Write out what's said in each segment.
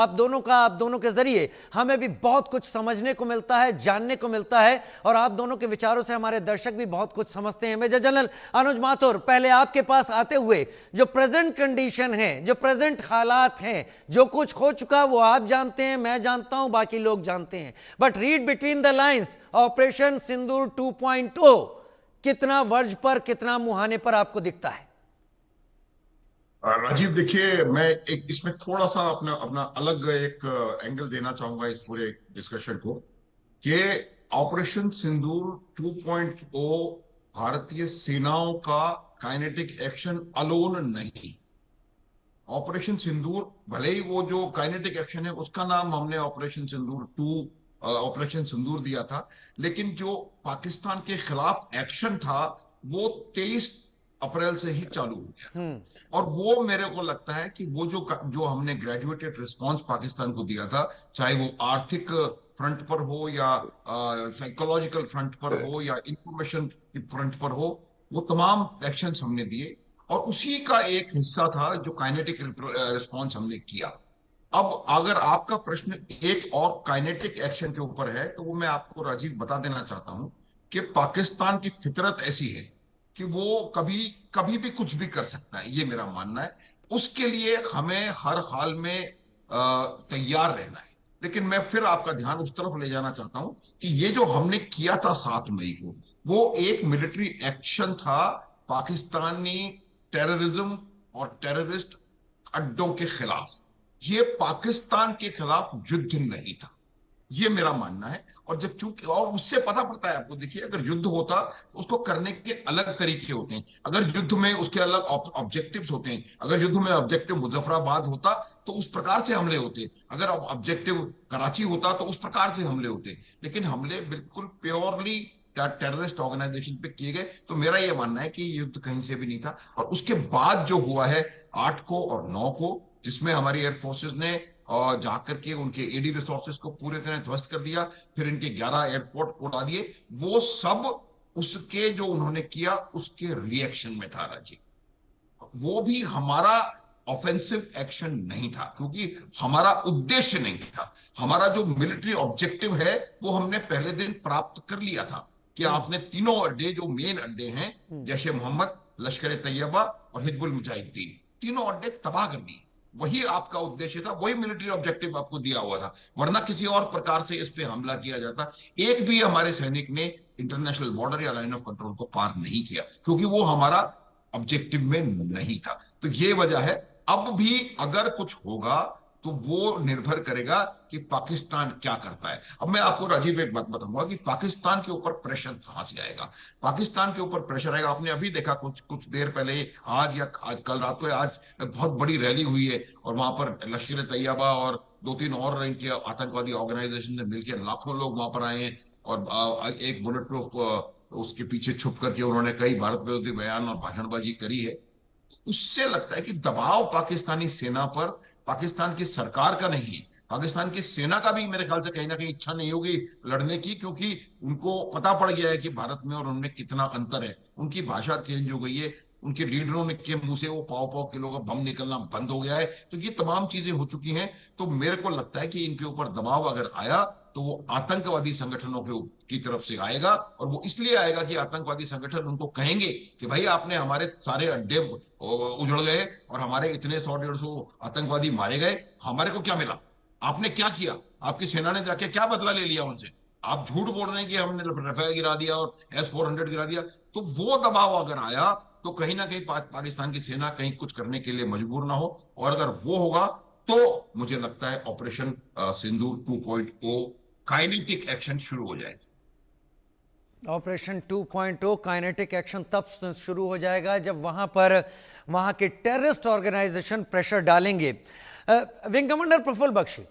आप दोनों के जरिए हमें भी बहुत कुछ समझने को मिलता है, जानने को मिलता है, और आप दोनों के विचारों से हमारे दर्शक भी बहुत कुछ समझते हैं। मेजर जनरल अनुज माथुर, पहले आपके पास आते हुए, जो प्रेजेंट कंडीशन है, जो प्रेजेंट हालात हैं, जो कुछ हो चुका वो आप जानते हैं, मैं जानता हूं, बाकी लोग जानते हैं, but read between the lines, operation Sindoor 2.0 कितना वर्ज पर, कितना मुहाने पर आपको दिखता है? राजीव, देखिए, मैं एक इसमें थोड़ा सा अपना अपना अलग एक एंगल देना चाहूंगा इस पूरे डिस्कशन को, कि ऑपरेशन सिंदूर 2.0 भारतीय सेनाओं का काइनेटिक एक्शन अलोन नहीं। ऑपरेशन सिंदूर, भले ही वो जो काइनेटिक एक्शन है उसका नाम हमने ऑपरेशन सिंदूर 2, ऑपरेशन सिंदूर दिया था, लेकिन जो पाकिस्तान के खिलाफ एक्शन था वो 23 अप्रैल से ही चालू हो गया था। और वो मेरे को लगता है कि वो जो जो हमने ग्रेजुएटेड रिस्पांस पाकिस्तान को दिया था, चाहे वो आर्थिक फ्रंट पर हो या साइकोलॉजिकल फ्रंट पर हो या इंफॉर्मेशन फ्रंट पर हो, वो तमाम एक्शंस हमने दिए और उसी का एक हिस्सा था जो काइनेटिक रिस्पांस हमने किया। अब अगर आपका प्रश्न एक और काइनेटिक एक्शन के ऊपर है, तो वो मैं आपको राजीव बता देना चाहता हूं कि पाकिस्तान की फितरत ऐसी है कि वो कभी कभी भी कुछ भी कर सकता है, ये मेरा मानना है। उसके लिए हमें हर हाल में तैयार रहना है। लेकिन मैं फिर आपका ध्यान उस तरफ ले जाना चाहता हूं कि ये जो हमने किया था 7 मई को, वो एक मिलिट्री एक्शन था पाकिस्तानी टेररिज्म और टेररिस्ट अड्डों के खिलाफ। ये पाकिस्तान के खिलाफ युद्ध नहीं था, ये मेरा मानना है। और जब चूंकि और उससे पता पड़ता है आपको, देखिए, अगर युद्ध होता तो उसको करने के अलग तरीके होते हैं। अगर युद्ध में उसके अलग ऑब्जेक्टिव्स होते हैं। अगर युद्ध में ऑब्जेक्टिव मुजफ्फराबाद होता तो उस प्रकार से हमले होते, अगर ऑब्जेक्टिव कराची होता तो उस प्रकार से हमले होते। लेकिन हमले बिल्कुल प्योरली टेररिस्ट ऑर्गेनाइजेशन पे किए गए। तो मेरा यह मानना है कि युद्ध कहीं से भी नहीं था। और उसके बाद जो हुआ है 8 को और 9 को, जिसमें हमारी एयरफोर्सेस ने और जाकर के उनके एडी रिसोर्सेज को पूरे तरह ध्वस्त कर दिया, फिर इनके 11 एयरपोर्ट उड़ा दिए, वो सब उसके जो उन्होंने किया उसके रिएक्शन में था राजीव। वो भी हमारा ऑफेंसिव एक्शन नहीं था, क्योंकि हमारा उद्देश्य नहीं था। हमारा जो मिलिट्री ऑब्जेक्टिव है वो हमने पहले दिन प्राप्त कर लिया था कि आपने तीनों अड्डे, जो मेन अड्डे हैं, जैसे मोहम्मद, लश्कर तैयबा और हिजबुल मुजाहिदीन, तीनों अड्डे तबाह कर दिए। वही आपका उद्देश्य था, वही मिलिट्री ऑब्जेक्टिव आपको दिया हुआ था, वरना किसी और प्रकार से इस पे हमला किया जाता। एक भी हमारे सैनिक ने इंटरनेशनल बॉर्डर या लाइन ऑफ कंट्रोल को पार नहीं किया, क्योंकि वो हमारा ऑब्जेक्टिव में नहीं था। तो ये वजह है। अब भी अगर कुछ होगा तो वो निर्भर करेगा कि पाकिस्तान क्या करता है। अब मैं आपको राजीव एक बात बताऊंगा कि पाकिस्तान के ऊपर प्रेशर कहां से आएगा। पाकिस्तान के ऊपर प्रेशर आएगा, आपने अभी देखा कुछ कुछ देर पहले, आज कल रात को, आज बहुत बड़ी रैली हुई है और वहां पर लश्कर तैयबा और 2-3 और इनके आतंकवादी ऑर्गेनाइजेशन से मिलकर लाखों लोग वहां पर आए हैं। और एक बुलेट प्रूफ उसके पीछे छुप करके उन्होंने कई भारत विरोधी बयान और भाषणबाजी करी है। उससे लगता है कि दबाव पाकिस्तानी सेना पर पाकिस्तान की सरकार का नहीं है, पाकिस्तान की सेना का भी मेरे ख्याल से कहीं ना कहीं इच्छा नहीं होगी लड़ने की, क्योंकि उनको पता पड़ गया है कि भारत में और उनमें कितना अंतर है। उनकी भाषा चेंज हो गई है, उनके लीडरों ने के मुंह से वो पाव पाव किलो का बम निकलना बंद हो गया है। तो ये तमाम चीजें हो चुकी हैं। तो मेरे को लगता है कि इनके ऊपर दबाव अगर आया तो वो आतंकवादी संगठनों की तरफ से आएगा। और वो इसलिए आएगा कि आतंकवादी संगठन उनको कहेंगे कि भाई, आपने हमारे सारे अड्डे उजड़ गए और हमारे इतने 100-150 आतंकवादी मारे गए, हमारे को क्या मिला? आपने क्या किया? आपकी सेना ने जाके क्या बदला ले लिया उनसे? आप झूठ बोल रहे हैं कि हमने रफेल गिरा दिया और S-400 गिरा दिया। तो वो दबाव अगर आया तो कहीं ना कहीं पाकिस्तान की सेना कहीं कुछ करने के लिए मजबूर ना हो। और अगर वो होगा तो मुझे लगता है ऑपरेशन सिंदूर 2.0 काइनेटिक एक्शन शुरू हो जाएगी। ऑपरेशन 2.0 काइनेटिक एक्शन तब शुरू हो जाएगा जब वहां के टेररिस्ट ऑर्गेनाइजेशन प्रेशर डालेंगे। विंग कमांडर प्रफुल्ल बख्शी,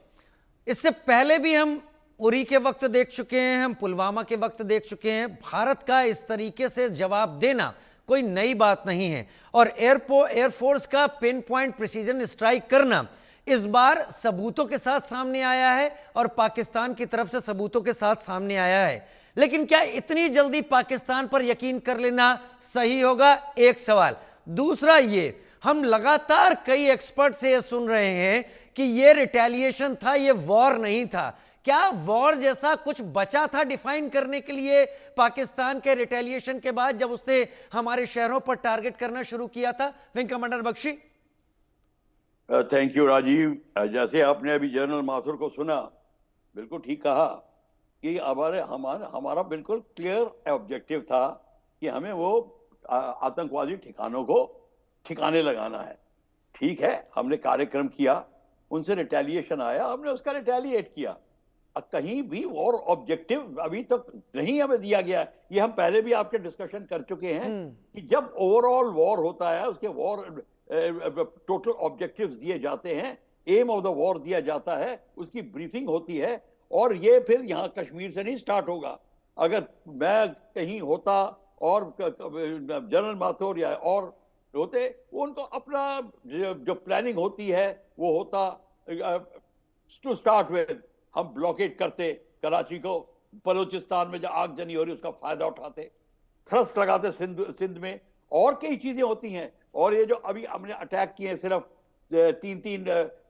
इससे पहले भी हम उरी के वक्त देख चुके हैं, हम पुलवामा के वक्त देख चुके हैं। भारत का इस तरीके से जवाब देना कोई नई बात नहीं है, और एयरफोर्स का पिन पॉइंट प्रिसीजन स्ट्राइक करना इस बार सबूतों के साथ सामने आया है और पाकिस्तान की तरफ से सबूतों के साथ सामने आया है। लेकिन क्या इतनी जल्दी पाकिस्तान पर यकीन कर लेना सही होगा? एक सवाल। दूसरा, ये हम लगातार कई एक्सपर्ट से ये सुन रहे हैं कि ये रिटेलिएशन था, ये वॉर नहीं था। क्या वॉर जैसा कुछ बचा था डिफाइन करने के लिए पाकिस्तान के रिटेलिएशन के बाद, जब उसने हमारे शहरों पर टारगेट करना शुरू किया था? Wing commander Bakshi. Thank you Rajiv. जैसे आपने अभी जनरल माथुर को सुना, बिल्कुल ठीक कहा कि हमारा बिल्कुल क्लियर ऑब्जेक्टिव था कि हमें वो आतंकवादी ठिकानों को ठिकाने लगाना है। ठीक है, हमने कार्यक्रम किया, उनसे रिटेलिएशन आया, हमने उसका रिटेलिएट किया। कहीं भी वॉर ऑब्जेक्टिव अभी तक नहीं हमें दिया गया। ये हम पहले भी आपके डिस्कशन कर चुके हैं कि जब ओवरऑल वॉर होता है, उसके वॉर टोटल ऑब्जेक्टिव्स दिए जाते हैं, एम ऑफ द वॉर दिया जाता है, उसकी ब्रीफिंग होती है, और ये फिर यहाँ कश्मीर से नहीं स्टार्ट होगा। अगर मैं कहीं होता और जनरल माथुर या और होते, वो उनको अपना जो प्लानिंग होती है वो होता। टू स्टार्ट विद हम ब्लॉकेट करते कराची को, बलूचिस्तान में जो आगजनी हो रही उसका फायदा उठाते, थ्रस्ट लगाते सिंध में, और कई चीजें होती हैं। और ये जो अभी हमने अटैक किए सिर्फ 3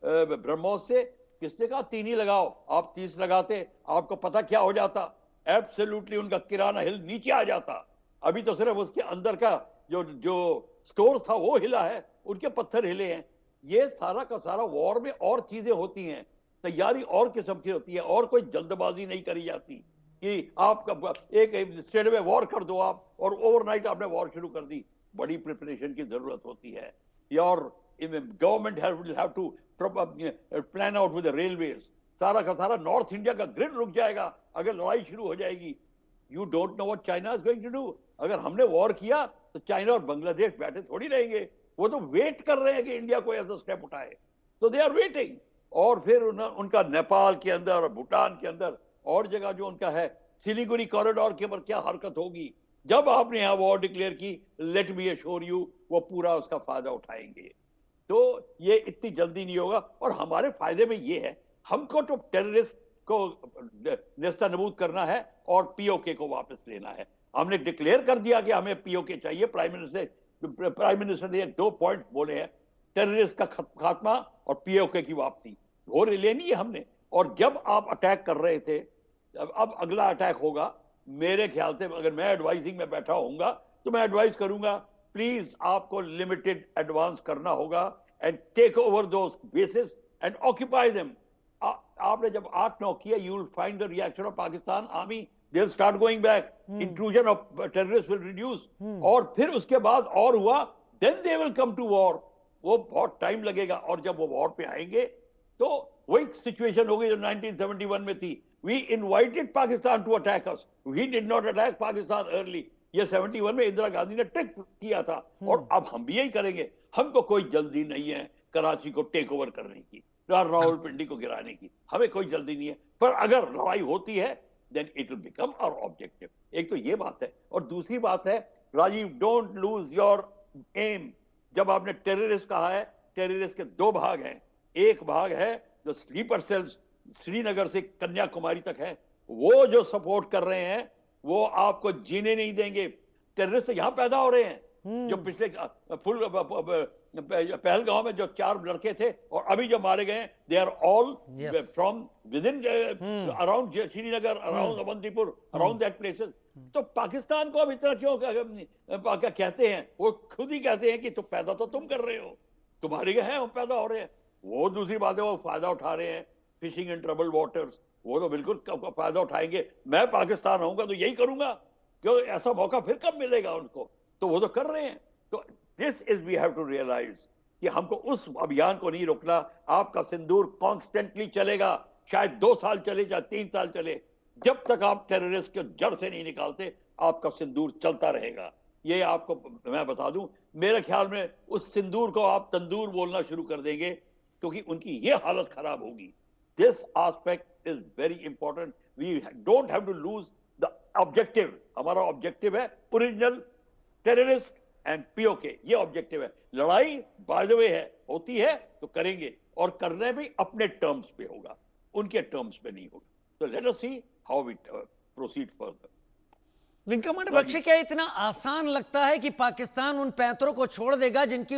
ब्रह्मोस से, किसने कहा 3 ही लगाओ? आप 30 लगाते, आपको पता क्या हो जाता? एब्सोल्युटली उनका किराना हिल नीचे आ जाता। अभी तो सिर्फ उसके अंदर का जो स्टोर था वो हिला है, उनके पत्थर हिले हैं। ये सारा का सारा वॉर में और चीजें होती हैं, तैयारी और किस्म की होती है, और कोई जल्दबाजी नहीं करी जाती कि आप एक स्टेट में वॉर कर दो आप, और ओवरनाइट आपने वॉर शुरू कर दी। बड़ी प्रिपरेशन की जरूरत होती है। और government will have to plan out with the railways. सारा का सारा नॉर्थ इंडिया का ग्रिड रुक जाएगा अगर लड़ाई शुरू हो जाएगी। You don't know what China is going to do. अगर हमने वॉर किया तो चाइना और बांग्लादेश बैठे थोड़ी रहेंगे, वो तो वेट कर रहे हैं कि इंडिया कोई ऐसा स्टेप उठाए। तो दे आर वेटिंग। और फिर उनका नेपाल के अंदर और भूटान के अंदर और जगह जो उनका है, सिलीगुड़ी कॉरिडोर के ऊपर क्या हरकत होगी जब आपने यहां वॉर डिक्लेयर की, लेट मी एश्योर यू, वो पूरा उसका फायदा उठाएंगे। तो ये इतनी जल्दी नहीं होगा। और हमारे फायदे में ये है, हमको तो टेररिस्ट को नेस्तनाबूद करना है और पीओके को वापस लेना है। हमने डिक्लेयर कर दिया कि हमें पीओके चाहिए। प्राइम मिनिस्टर ने 2 पॉइंट बोले हैं, टेररिस्ट का खात्मा और पीओके की वापसी। वो लेनी है हमने। और जब आप अटैक कर रहे थे, अब अगला अटैक होगा, मेरे ख्याल से अगर मैं एडवाइजिंग में बैठा होऊंगा तो मैं एडवाइस करूंगा, प्लीज आपको लिमिटेड एडवांस करना होगा and take over those bases and occupy them. आपने जब 8-9 किया, you will find the reaction of Pakistan army, they will start going back, intrusion of terrorist will reduce. और फिर उसके बाद और हुआ, then they will come to war. वो बहुत टाइम लगेगा। और जब वो वॉर पे आएंगे तो वही सिचुएशन होगी जो 1971 में थी। We invited Pakistan to attack us. We did not attack Pakistan early. ये 71 में इंदिरा गांधी ने ट्रिक किया था, और अब हम भी यही करेंगे। हमको कोई जल्दी नहीं है कराची को टेक ओवर करने की, रावलपिंडी को गिराने की, हमें कोई जल्दी नहीं है। पर अगर लड़ाई होती है, then it will become our objective। एक तो ये बात है। और दूसरी बात है, Rajiv, don't lose your aim. जब आपने टेररिस्ट कहा है, टेररिस्ट के 2 भाग हैं। एक भाग है जो स्लीपर सेल्स श्रीनगर से कन्याकुमारी तक है, वो जो सपोर्ट कर रहे हैं वो आपको जीने नहीं देंगे। टेररिस्ट यहां पैदा हो रहे हैं। जो पिछले पहलगांव में जो 4 लड़के थे और अभी जो मारे गए, they are all from within around Srinagar, around Awantipur, around that places. तो पाकिस्तान को अब इतना क्यों कहते हैं? वो खुद ही कहते हैं कि तो पैदा तो तुम कर रहे हो, तुम्हारे गए हैं, वो पैदा हो रहे हैं। वो दूसरी बात है, वो फायदा उठा रहे हैं, फिशिंग इन ट्रबल वाटर्स। वो तो बिल्कुल फायदा उठाएंगे। मैं पाकिस्तान आऊंगा तो यही करूंगा, क्यों? ऐसा मौका फिर कब मिलेगा उनको? तो वो तो कर रहे हैं। तो this is we have to realise कि हमको उस अभियान को नहीं रोकना। आपका सिंदूर कॉन्स्टेंटली चलेगा, शायद 2 साल चले या 3 साल चले, जब तक आप टेररिस्ट को जड़ से नहीं निकालते, आपका सिंदूर चलता रहेगा। ये आपको मैं बता दूं, मेरे ख्याल में उस सिंदूर को आप तंदूर बोलना शुरू कर देंगे, क्योंकि उनकी ये हालत खराब होगी। This aspect is very important. We don't have to lose the objective. हमारा ऑब्जेक्टिव है ओरिजिनल टेररिस्ट एंड पीओके, ये ऑब्जेक्टिव है। लड़ाई बाय द वे है, होती है तो करेंगे, और करने भी अपने टर्म्स पे होगा, उनके टर्म्स पे नहीं होगा। तो let us see how we proceed further. Wing commander Bakshi, क्या इतना आसान लगता है कि पाकिस्तान उन पैंतरों को छोड़ देगा जिनकी